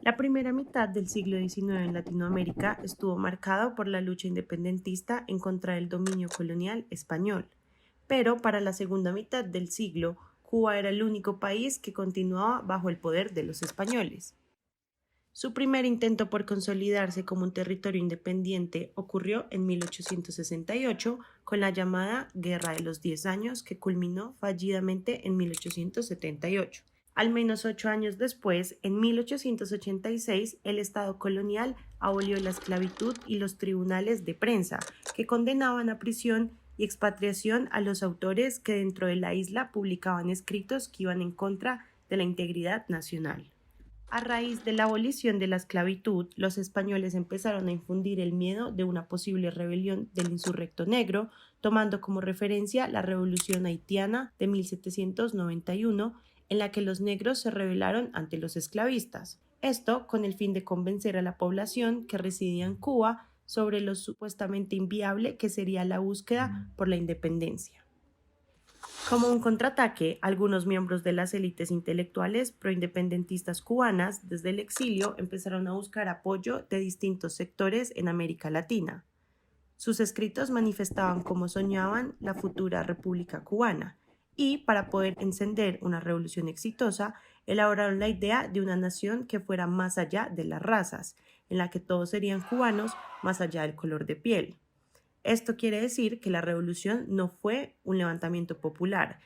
La primera mitad del siglo XIX en Latinoamérica estuvo marcada por la lucha independentista en contra del dominio colonial español, pero para la segunda mitad del siglo, Cuba era el único país que continuaba bajo el poder de los españoles. Su primer intento por consolidarse como un territorio independiente ocurrió en 1868 con la llamada Guerra de los 10 Años, que culminó fallidamente en 1878. Al menos 8 años después, en 1886, el Estado colonial abolió la esclavitud y los tribunales de prensa, que condenaban a prisión y expatriación a los autores que dentro de la isla publicaban escritos que iban en contra de la integridad nacional. A raíz de la abolición de la esclavitud, los españoles empezaron a infundir el miedo de una posible rebelión del insurrecto negro, tomando como referencia la Revolución Haitiana de 1791, en la que los negros se rebelaron ante los esclavistas. Esto con el fin de convencer a la población que residía en Cuba sobre lo supuestamente inviable que sería la búsqueda por la independencia. Como un contraataque, algunos miembros de las élites intelectuales proindependentistas cubanas desde el exilio empezaron a buscar apoyo de distintos sectores en América Latina. Sus escritos manifestaban cómo soñaban la futura República Cubana y, para poder encender una revolución exitosa, elaboraron la idea de una nación que fuera más allá de las razas, en la que todos serían cubanos más allá del color de piel. Esto quiere decir que la revolución no fue un levantamiento popular,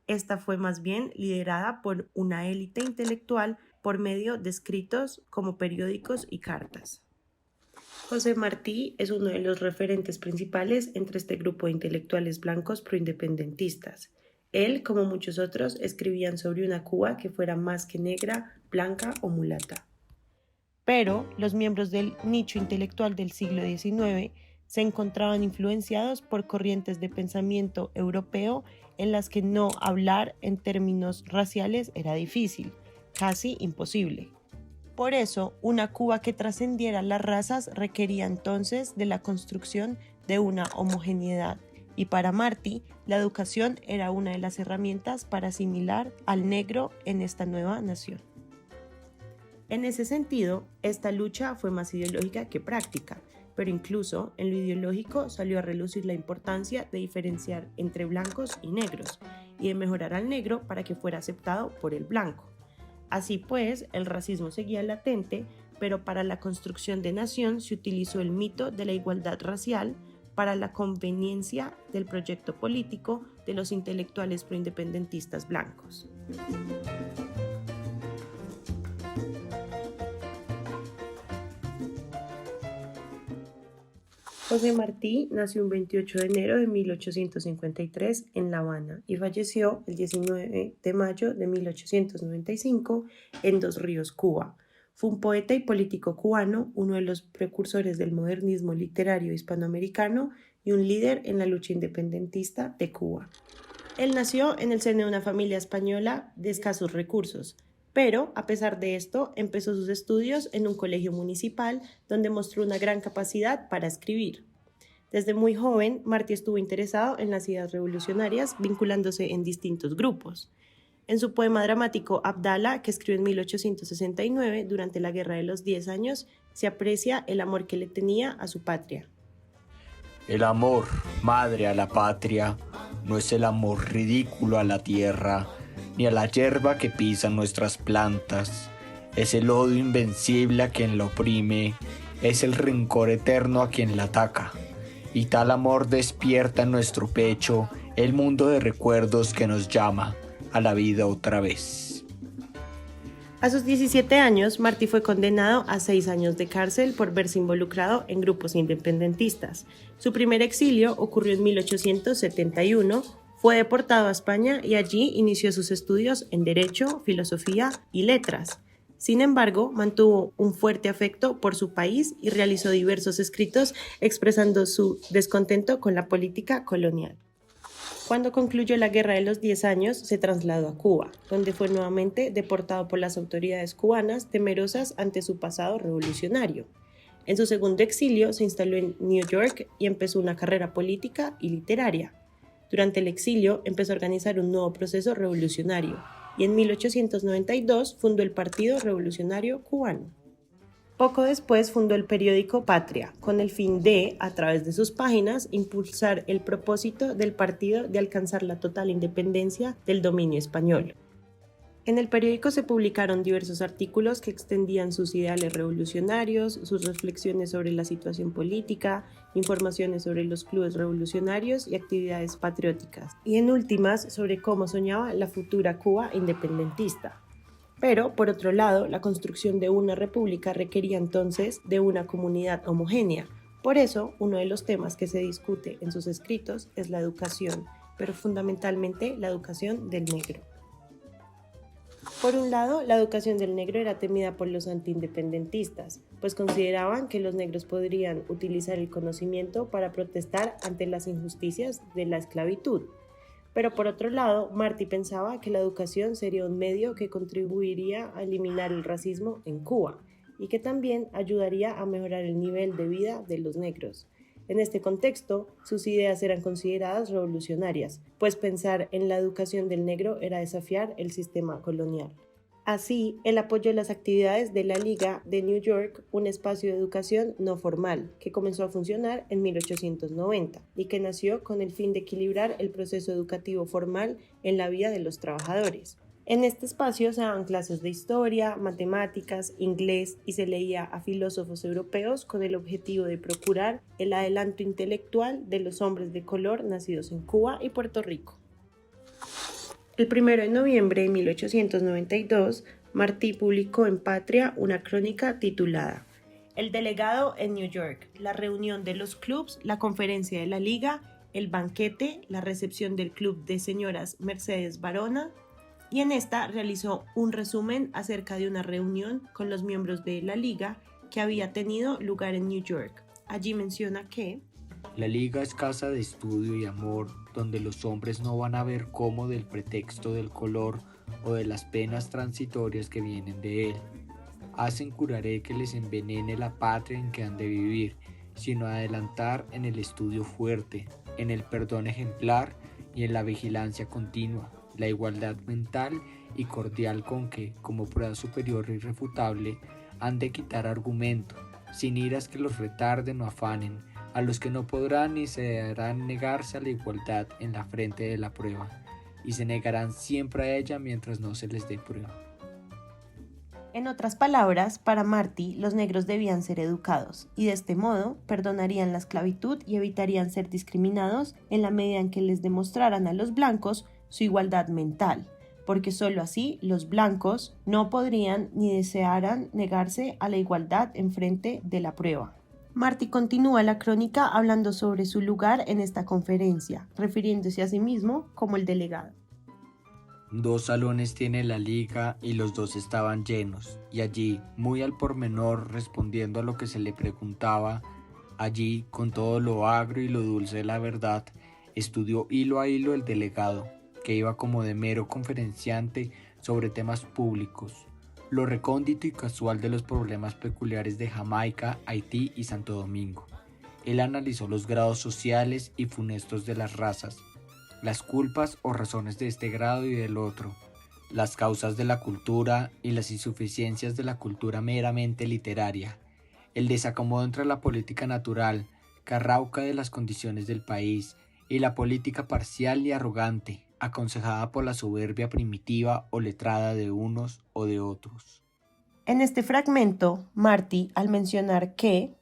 esta fue más bien liderada por una élite intelectual por medio de escritos como periódicos y cartas. José Martí es uno de los referentes principales entre este grupo de intelectuales blancos proindependentistas. Él, como muchos otros, escribían sobre una Cuba que fuera más que negra, blanca o mulata. Pero los miembros del nicho intelectual del siglo XIX se encontraban influenciados por corrientes de pensamiento europeo en las que no hablar en términos raciales era difícil, casi imposible. Por eso, una Cuba que trascendiera las razas requería entonces de la construcción de una homogeneidad, y para Martí, la educación era una de las herramientas para asimilar al negro en esta nueva nación. En ese sentido, esta lucha fue más ideológica que práctica, pero incluso en lo ideológico salió a relucir la importancia de diferenciar entre blancos y negros y de mejorar al negro para que fuera aceptado por el blanco. Así pues, el racismo seguía latente, pero para la construcción de nación se utilizó el mito de la igualdad racial para la conveniencia del proyecto político de los intelectuales proindependentistas blancos. José Martí nació un 28 de enero de 1853 en La Habana y falleció el 19 de mayo de 1895 en Dos Ríos, Cuba. Fue un poeta y político cubano, uno de los precursores del modernismo literario hispanoamericano y un líder en la lucha independentista de Cuba. Él nació en el seno de una familia española de escasos recursos, pero a pesar de esto empezó sus estudios en un colegio municipal donde mostró una gran capacidad para escribir. Desde muy joven, Martí estuvo interesado en las ideas revolucionarias, vinculándose en distintos grupos. En su poema dramático Abdala, que escribió en 1869 durante la Guerra de los 10 Años, se aprecia el amor que le tenía a su patria. El amor, madre a la patria, no es el amor ridículo a la tierra, ni a la hierba que pisan nuestras plantas. Es el odio invencible a quien la oprime, es el rencor eterno a quien la ataca. Y tal amor despierta en nuestro pecho el mundo de recuerdos que nos llama a la vida otra vez. A sus 17 años, Martí fue condenado a 6 años de cárcel por verse involucrado en grupos independentistas. Su primer exilio ocurrió en 1871, fue deportado a España y allí inició sus estudios en Derecho, Filosofía y Letras. Sin embargo, mantuvo un fuerte afecto por su país y realizó diversos escritos expresando su descontento con la política colonial. Cuando concluyó la Guerra de los 10 Años, se trasladó a Cuba, donde fue nuevamente deportado por las autoridades cubanas temerosas ante su pasado revolucionario. En su segundo exilio se instaló en New York y empezó una carrera política y literaria. Durante el exilio empezó a organizar un nuevo proceso revolucionario y en 1892 fundó el Partido Revolucionario Cubano. Poco después fundó el periódico Patria, con el fin de, a través de sus páginas, impulsar el propósito del partido de alcanzar la total independencia del dominio español. En el periódico se publicaron diversos artículos que extendían sus ideales revolucionarios, sus reflexiones sobre la situación política, informaciones sobre los clubes revolucionarios y actividades patrióticas, y en últimas sobre cómo soñaba la futura Cuba independentista. Pero, por otro lado, la construcción de una república requería entonces de una comunidad homogénea. Por eso, uno de los temas que se discute en sus escritos es la educación, pero fundamentalmente la educación del negro. Por un lado, la educación del negro era temida por los antiindependentistas, pues consideraban que los negros podrían utilizar el conocimiento para protestar ante las injusticias de la esclavitud. Pero por otro lado, Martí pensaba que la educación sería un medio que contribuiría a eliminar el racismo en Cuba y que también ayudaría a mejorar el nivel de vida de los negros. En este contexto, sus ideas eran consideradas revolucionarias, pues pensar en la educación del negro era desafiar el sistema colonial. Así, él apoyó las actividades de la Liga de New York, un espacio de educación no formal, que comenzó a funcionar en 1890 y que nació con el fin de equilibrar el proceso educativo formal en la vida de los trabajadores. En este espacio se daban clases de historia, matemáticas, inglés y se leía a filósofos europeos con el objetivo de procurar el adelanto intelectual de los hombres de color nacidos en Cuba y Puerto Rico. El 1 de noviembre de 1892, Martí publicó en Patria una crónica titulada El delegado en New York, la reunión de los clubs, la conferencia de la Liga, el banquete, la recepción del club de señoras Mercedes Varona, y en esta realizó un resumen acerca de una reunión con los miembros de la Liga que había tenido lugar en New York. Allí menciona que la Liga es casa de estudio y amor, donde los hombres no van a ver cómo del pretexto del color o de las penas transitorias que vienen de él. Hacen curaré que les envenene la patria en que han de vivir, sino adelantar en el estudio fuerte, en el perdón ejemplar y en la vigilancia continua, la igualdad mental y cordial con que, como prueba superior e irrefutable, han de quitar argumento, sin iras que los retarden o afanen, a los que no podrán ni se harán negarse a la igualdad en la frente de la prueba, y se negarán siempre a ella mientras no se les dé prueba. En otras palabras, para Martí, los negros debían ser educados, y de este modo perdonarían la esclavitud y evitarían ser discriminados en la medida en que les demostraran a los blancos su igualdad mental, porque sólo así los blancos no podrían ni desearan negarse a la igualdad en frente de la prueba. Martí continúa la crónica hablando sobre su lugar en esta conferencia, refiriéndose a sí mismo como el delegado. 2 salones tiene la Liga y los 2 estaban llenos, y allí, muy al pormenor, respondiendo a lo que se le preguntaba, allí, con todo lo agrio y lo dulce de la verdad, estudió hilo a hilo el delegado, que iba como de mero conferenciante sobre temas públicos, lo recóndito y casual de los problemas peculiares de Jamaica, Haití y Santo Domingo. Él analizó los grados sociales y funestos de las razas, las culpas o razones de este grado y del otro, las causas de la cultura y las insuficiencias de la cultura meramente literaria, el desacomodo entre la política natural, carrauca de las condiciones del país, y la política parcial y arrogante, aconsejada por la soberbia primitiva o letrada de unos o de otros. En este fragmento, Martí, al mencionar que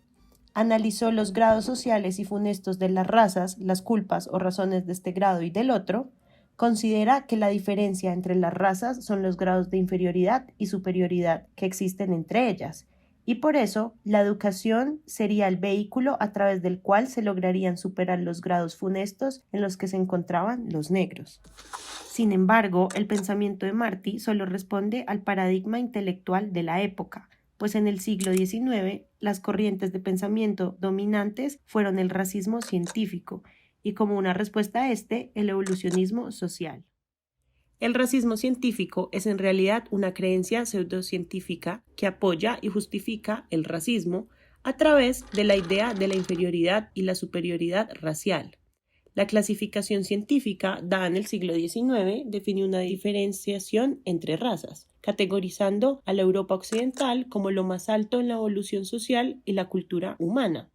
analizó los grados sociales y funestos de las razas, las culpas o razones de este grado y del otro, considera que la diferencia entre las razas son los grados de inferioridad y superioridad que existen entre ellas, y por eso la educación sería el vehículo a través del cual se lograrían superar los grados funestos en los que se encontraban los negros. Sin embargo, el pensamiento de Martí solo responde al paradigma intelectual de la época, pues en el siglo XIX las corrientes de pensamiento dominantes fueron el racismo científico y, como una respuesta a este, el evolucionismo social. El racismo científico es en realidad una creencia pseudocientífica que apoya y justifica el racismo a través de la idea de la inferioridad y la superioridad racial. La clasificación científica, dada en el siglo XIX, definió una diferenciación entre razas, categorizando a la Europa occidental como lo más alto en la evolución social y la cultura humana.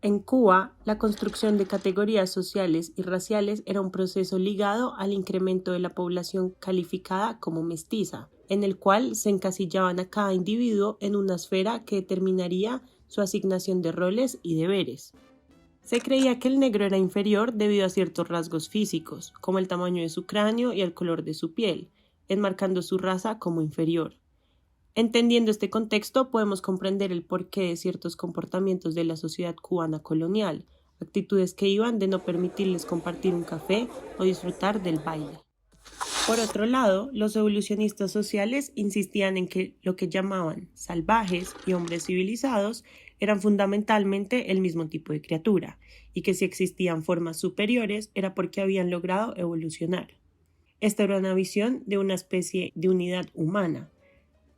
En Cuba, la construcción de categorías sociales y raciales era un proceso ligado al incremento de la población calificada como mestiza, en el cual se encasillaban a cada individuo en una esfera que determinaría su asignación de roles y deberes. Se creía que el negro era inferior debido a ciertos rasgos físicos, como el tamaño de su cráneo y el color de su piel, enmarcando su raza como inferior. Entendiendo este contexto, podemos comprender el porqué de ciertos comportamientos de la sociedad cubana colonial, actitudes que iban de no permitirles compartir un café o disfrutar del baile. Por otro lado, los evolucionistas sociales insistían en que lo que llamaban salvajes y hombres civilizados eran fundamentalmente el mismo tipo de criatura, y que si existían formas superiores era porque habían logrado evolucionar. Esta era una visión de una especie de unidad humana,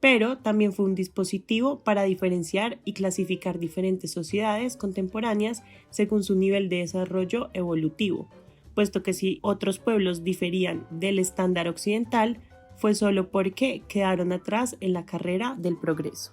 pero también fue un dispositivo para diferenciar y clasificar diferentes sociedades contemporáneas según su nivel de desarrollo evolutivo, puesto que si otros pueblos diferían del estándar occidental, fue solo porque quedaron atrás en la carrera del progreso.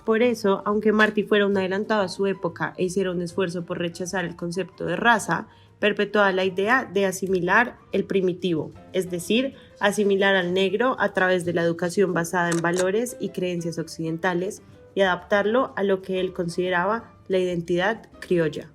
Por eso, aunque Martí fuera un adelantado a su época e hiciera un esfuerzo por rechazar el concepto de raza, perpetuaba la idea de asimilar el primitivo, es decir, asimilar al negro a través de la educación basada en valores y creencias occidentales y adaptarlo a lo que él consideraba la identidad criolla.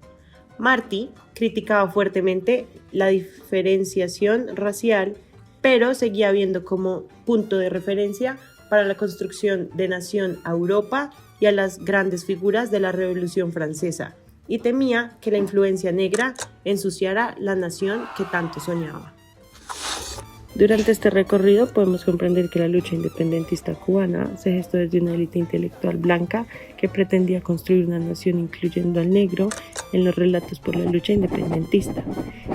Martí criticaba fuertemente la diferenciación racial, pero seguía viendo como punto de referencia para la construcción de nación a Europa y a las grandes figuras de la Revolución Francesa, y temía que la influencia negra ensuciara la nación que tanto soñaba. Durante este recorrido podemos comprender que la lucha independentista cubana se gestó desde una élite intelectual blanca que pretendía construir una nación incluyendo al negro en los relatos por la lucha independentista.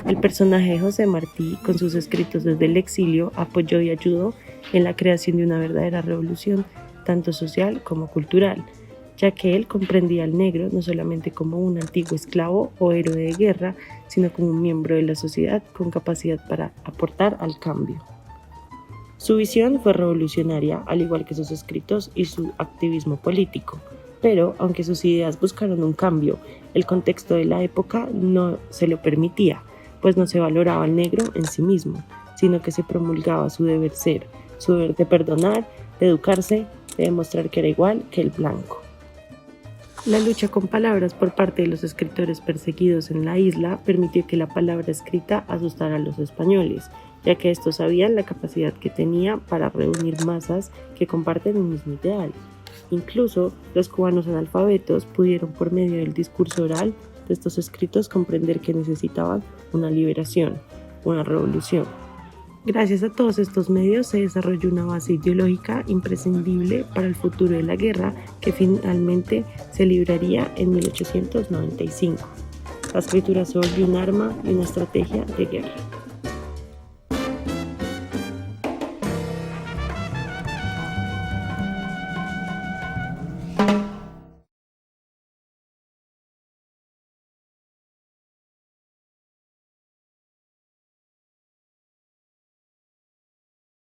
El personaje de José Martí, con sus escritos desde el exilio, apoyó y ayudó en la creación de una verdadera revolución, tanto social como cultural, ya que él comprendía al negro no solamente como un antiguo esclavo o héroe de guerra, sino como un miembro de la sociedad con capacidad para aportar al cambio. Su visión fue revolucionaria, al igual que sus escritos y su activismo político, pero aunque sus ideas buscaron un cambio, el contexto de la época no se lo permitía, pues no se valoraba al negro en sí mismo, sino que se promulgaba su deber ser, su deber de perdonar, de educarse, de demostrar que era igual que el blanco. La lucha con palabras por parte de los escritores perseguidos en la isla permitió que la palabra escrita asustara a los españoles, ya que estos sabían la capacidad que tenía para reunir masas que comparten un mismo ideal. Incluso los cubanos analfabetos pudieron, por medio del discurso oral de estos escritos, comprender que necesitaban una liberación, una revolución. Gracias a todos estos medios se desarrolló una base ideológica imprescindible para el futuro de la guerra que finalmente se libraría en 1895. La escritura se volvió un arma y una estrategia de guerra.